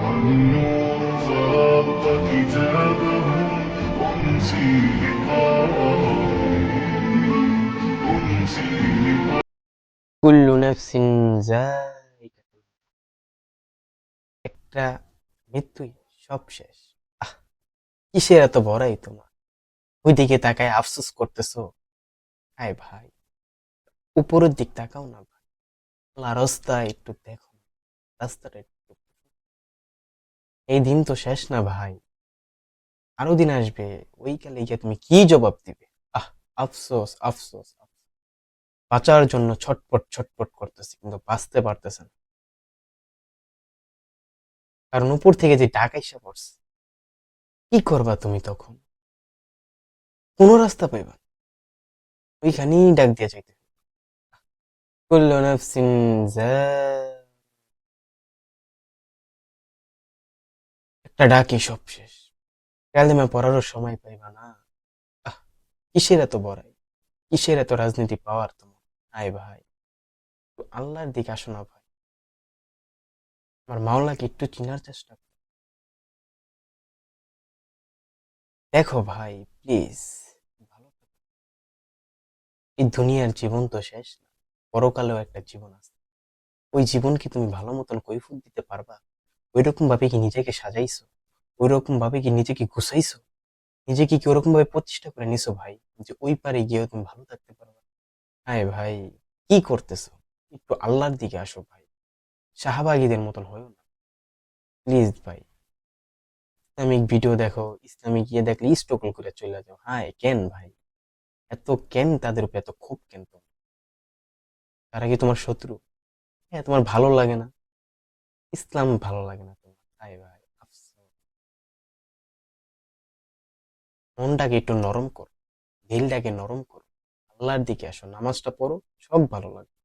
والنور فاق كتابه أنسي لقاء কুল্লু নাফসিন যায়িকাতুল একটা মৃত্যুই সব শেষ। আহ, কিসের এত বড়াই তোমার? ওইদিকে তাকায় আফসোস করতেছো? আয় ভাই, উপরের দিক তাকাও না ভাই। আল্লাহ রাস্তা একটু দেখো, রাস্তাটা একটু। এই দিন তো শেষ না ভাই, আরো দিন আসবে। ওই কালে গিয়ে তুমি কি জবাব দিবে? আহ, আফসোস আফসোস আফসোস। বাঁচার জন্য ছটপট ছটপট করতেছে, কিন্তু বাঁচতে পারতেছে না, কারণ উপর থেকে যে ডাক আইসা পড়ছে। কি করবা তুমি তখন? কোনো রাস্তা পাইবা না, ওইখানেই ডাক দিয়ে যাইতে হবে। কুল্লু নাফসিন একটা ডাকি সব শেষ। কালেমা পড়ারও সময় পাইবা না। আহ, কিসের এত বড়াই, কিসের এত রাজনীতি পাওয়ার তোমার? আয় ভাই, একটু আল্লাহর দিকে আসো না ভাই। আমার মাওলাকে একটু চিনার চেষ্টা করো। দেখো ভাই, প্লিজ, ভালো থাকো। এই দুনিয়ার জীবন তো শেষ না, পরকালেও একটা জীবন আছে। ওই জীবন কি তুমি ভালো মতন কৈফিয়ত দিতে পারবা? ওইরকম ভাবে কি নিজেকে সাজাইছো? ওইরকম ভাবে কি নিজেকে গুছাইছো? নিজেকে কি ওরকম ভাবে প্রতিষ্ঠা করে নিছো ভাই, যে ওই পারে গিয়েও তুমি ভালো থাকতে পারবা? হায় ভাই, কি করতেছো? একটু আল্লাহর দিকে আসো ভাই। শাহবাগীদের মতন হয়েও না, প্লিজ ভাই। ইসলামিক ভিডিও দেখো, ইসলামিক গিয়ে দেখলে স্ট্রগল করে চলে যাও। হায় কেন ভাই, এত কেন তাদের উপর এত ক্ষোভ কেন তোমার? তারা কি তোমার শত্রু? হ্যাঁ, তোমার ভালো লাগে না, ইসলাম ভালো লাগে না তোমার? হায় ভাই, আফসোস। মনটাকে একটু নরম করো, দিলটাকে নরম করো, আল্লাহর দিকে আসো, নামাজটা পড়ো, সব ভালো লাগবে।